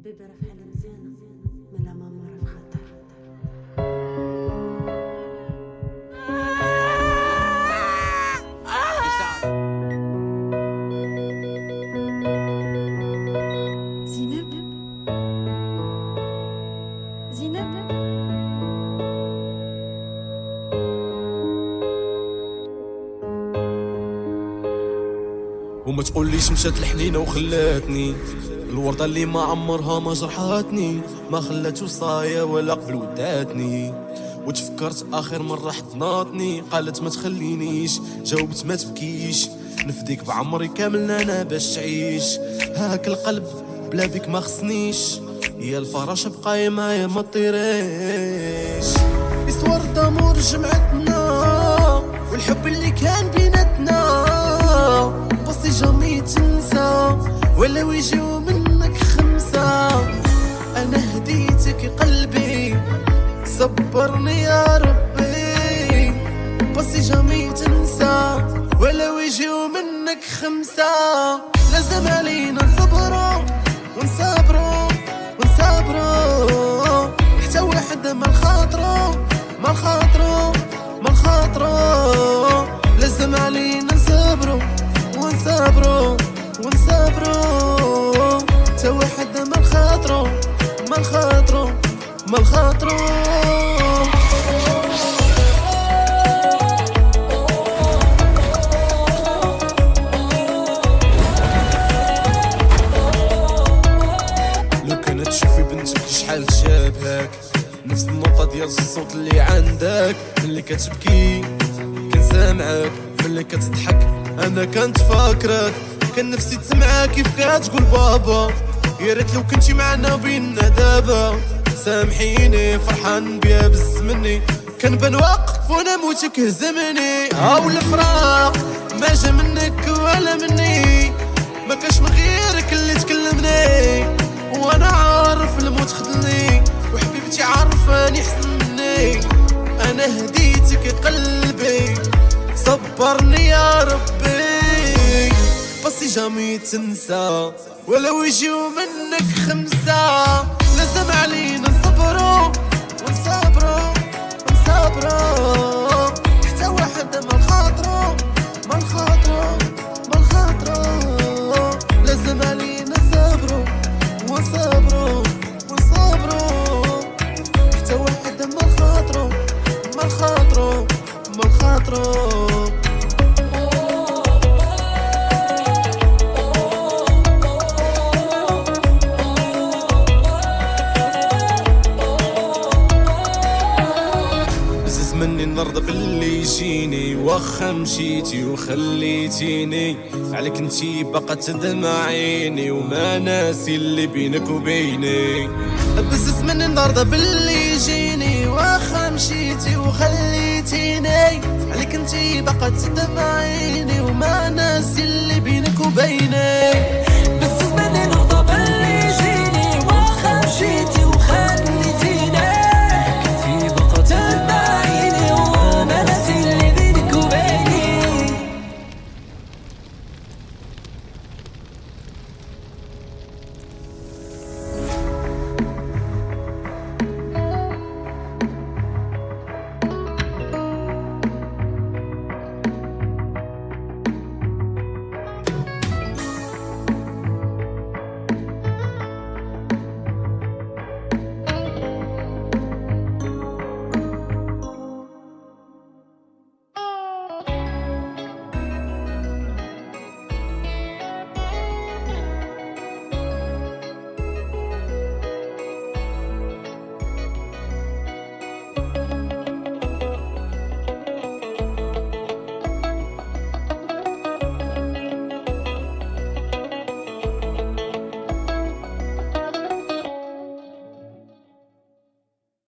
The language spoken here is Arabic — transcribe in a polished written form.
بيبي راه في حالة مزيانة مالا ماما راه في خطر. زينب زينب وما تقوليش مشات الحنينة وخلاتني الوردة اللي ما عمرها ما جرحاتني، ما خلات وصايا ولا قبل وداتني. وتفكرت اخر مرة حضناتني قالت ما تخلينيش، جاوبت ما تبكيش، نفديك بعمري كامل انا باش تعيش. هاك القلب بلا بيك ما خصنيش، يا الفراشة بقاي معايا ما طيريش. اسوار دامور جمعتنا والحب اللي كان بيناتنا، بصي جامي تنسى ولو يجيو منك خمسة. انا هديتك قلبي صبرني يا ربي، بصي جامي تنسى ولو يجيو منك خمسة. لازم علينا نصبرو ونصبرو ونصبرو، حتى واحد ما خاطرو ما خاطرو ما خاطرو. لازم علينا نصبرو ونصبرو ونصبرو، حتى واحد ما خاطرو ما خاطرو ما خاطرو. لو كانت تشوفي بنتك شحال تشابهك، نفس النقطة ديال الصوت اللي عندك. ملي كتبكي كنسامعك، ملي كتضحك انا كنت فاكرك. كان نفسي تسمعها كيف كتقول بابا، يا ريت لو كنتي معنا بينا دابا. سامحيني فرحان بيا بز مني، كنبان واقف وانا موتك هزمني. هاو الفراق ما جا منك ولا مني، ما كاش من غيرك اللي تكلمني. وانا عارف الموت خذلني، وحبيبتي عارفاني احسن مني. انا هديتك قلبي صبرني يا ربي، بصي جامي تنسى ولو يجيو منك خمسة. لازم علينا نصبرو ونصبرو ونصبرو، حتى واحد ما خاطرو ما خاطرو ما خاطرو. لازم علينا نصبرو ونصبرو ونصبرو، حتى واحد ما خاطرو ما خاطرو ما خاطرو. مني نرضى باللي يجيني، واخا مشيتي وخليتيني عليك انتي باقا تدمع عيني، وما ناسي اللي بينك وبيني. بزز مني نرضى باللي يجيني، واخا مشيتي وخليتيني عليك انتي باقا تدمع عيني، وما ناسي اللي بينك وبيني.